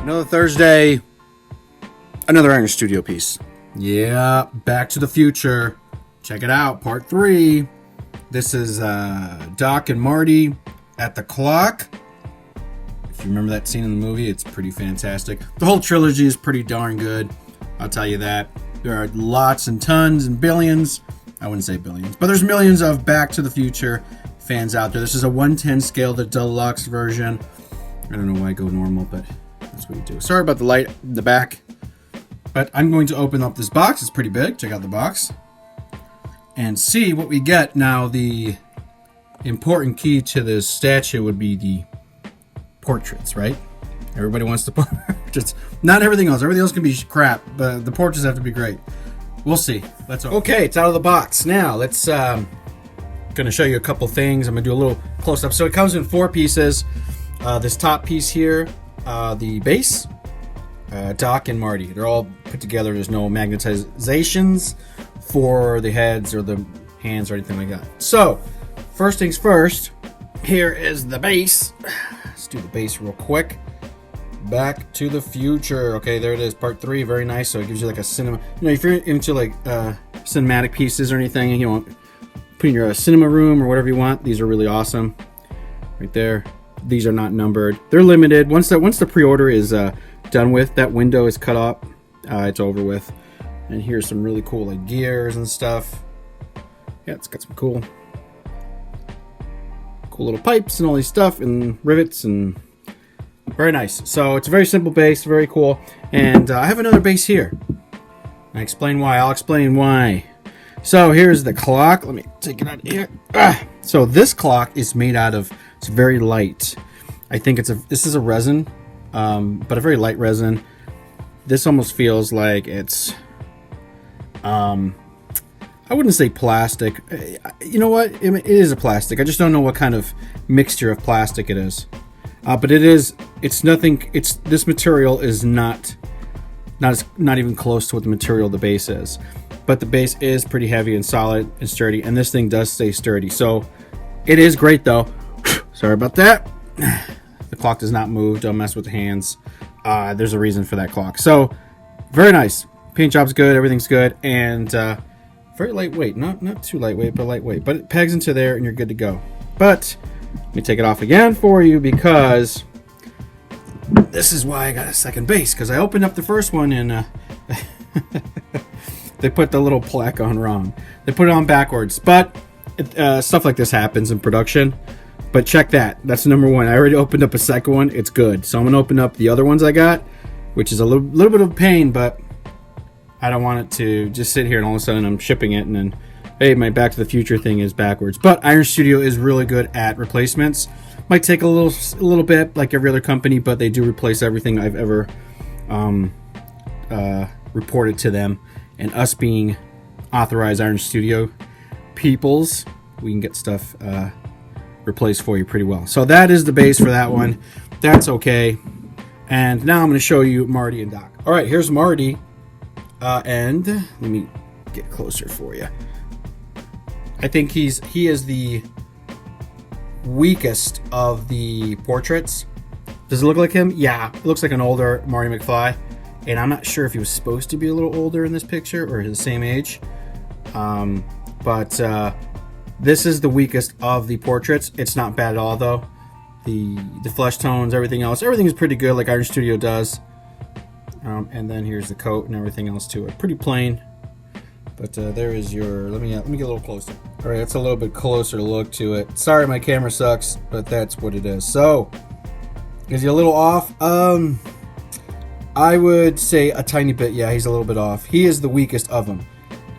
Another Thursday, another Iron Studio piece. Yeah, Back to the Future. Check it out, part 3. This is Doc and Marty at the clock. If you remember that scene in the movie, it's pretty fantastic. The whole trilogy is pretty darn good, I'll tell you that. There are lots and tons and billions, I wouldn't say billions, but there's millions of Back to the Future fans out there. This is a 1/10 scale, the deluxe version. I don't know why I go normal, but that's what you do. Sorry about the light in the back. But I'm going to open up this box. It's pretty big. Check out the box. And see what we get. Now, the important key to this statue would be the portraits, right? Everybody wants the portraits. Not everything else. Everything else can be crap, but the portraits have to be great. We'll see. Let's open. Okay, it's out of the box. Now, let's going to show you a couple things. I'm going to do a little close-up. So it comes in 4 pieces. This top piece here, the base, Doc and Marty. They're all put together. There's no magnetizations for the heads or the hands or anything like that. So, first things first, here is the base. Let's do the base real quick. Back to the Future. Okay, there it is, part 3. Very nice. So it gives you like a cinema. You know, if you're into like cinematic pieces or anything, and you want to put in your cinema room or whatever you want, these are really awesome. Right there. These are not numbered. They're limited. Once the pre-order is done with, that window is cut off. It's over with. And here's some really cool like gears and stuff. Yeah, it's got some cool little pipes and all these stuff and rivets and very nice. So it's a very simple base, very cool. And I have another base here. I explain why. I'll explain why. So here's the clock. Let me take it out here. So this clock is made out of. It's very light. I think this is a resin, but a very light resin. This almost feels like it's, I wouldn't say plastic. You know what? It is a plastic. I just don't know what kind of mixture of plastic it is. But it's nothing. This material is not even close to what the material of the base is. But the base is pretty heavy and solid and sturdy, and this thing does stay sturdy. So it is great though. Sorry about that. The clock does not move. Don't mess with the hands. There's a reason for that clock. So, very nice. Paint job's good. Everything's good. And very lightweight. Not too lightweight, but lightweight. But it pegs into there and you're good to go. But, let me take it off again for you because this is why I got a second base. Because I opened up the first one and they put the little plaque on wrong. They put it on backwards. But stuff like this happens in production. But check that. That's number 1. I already opened up a second one. It's good. So I'm going to open up the other ones I got, which is a little bit of pain, but I don't want it to just sit here and all of a sudden I'm shipping it and then, hey, my Back to the Future thing is backwards. But Iron Studio is really good at replacements. Might take a little bit like every other company, but they do replace everything I've ever reported to them. And us being authorized Iron Studio peoples, we can get stuff replaced for you pretty well. So that is the base for that one. That's okay. And now I'm going to show you Marty and Doc. All right, here's Marty. And let me get closer for you. I think he is the weakest of the portraits. Does it look like him? Yeah, it looks like an older Marty McFly. And I'm not sure if he was supposed to be a little older in this picture or the same age. But this is the weakest of the portraits. It's not bad at all, though. The flesh tones, everything else, everything is pretty good, like Iron Studio does. And then here's the coat and everything else to it. Pretty plain. But there is your. Let me get a little closer. All right, that's a little bit closer look to it. Sorry, my camera sucks, but that's what it is. So, is he a little off? I would say a tiny bit. Yeah, he's a little bit off. He is the weakest of them.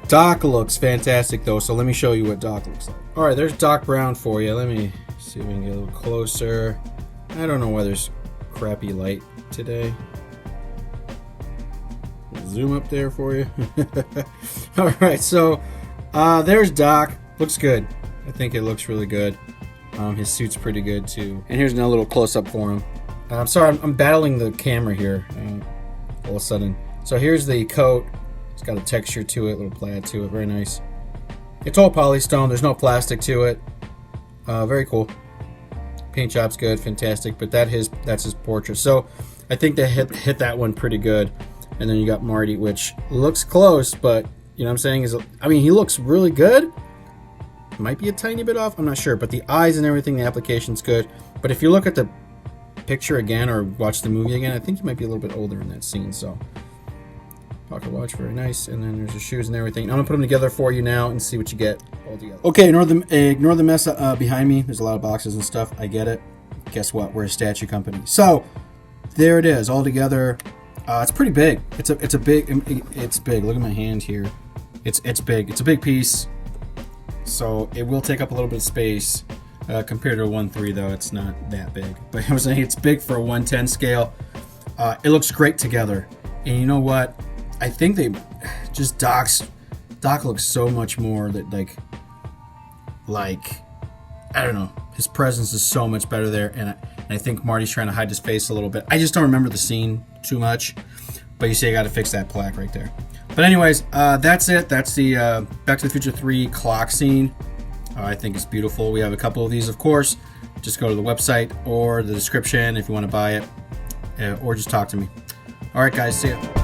Doc looks fantastic though, so let me show you what Doc looks like. Alright, there's Doc Brown for you. Let me see if we can get a little closer. I don't know why there's crappy light today. Zoom up there for you. Alright, so there's Doc. Looks good. I think it looks really good. His suit's pretty good too. And here's another little close-up for him. I'm sorry, I'm battling the camera here all of a sudden. So here's the coat. It's got a texture to it, a little plaid to it, very nice. It's all polystone, there's no plastic to it. Very cool. Paint job's good, fantastic, but that's his portrait. So I think they hit that one pretty good. And then you got Marty, which looks close, but you know what I'm saying? I mean, he looks really good. Might be a tiny bit off, I'm not sure. But the eyes and everything, the application's good. But if you look at the picture again or watch the movie again, I think he might be a little bit older in that scene. So pocket watch, very nice. And then there's the shoes and everything. I'm gonna put them together for you now and see what you get all together. Okay, ignore the mess behind me. There's a lot of boxes and stuff. I get it. Guess what? We're a statue company. So there it is, all together. It's pretty big. It's big. Look at my hand here. It's big. It's a big piece. So it will take up a little bit of space. Compared to a 1/3 though, it's not that big. But I was saying it's big for a 1/10 scale. It looks great together. And you know what? I think Doc looks so much more that like I don't know. His presence is so much better there, and I think Marty's trying to hide his face a little bit. I just don't remember the scene too much. But you see, I got to fix that plaque right there. But anyways, that's it. That's the Back to the Future 3 clock scene. I think it's beautiful. We have a couple of these, of course. Just go to the website or the description if you want to buy it, or just talk to me. All right, guys, see ya.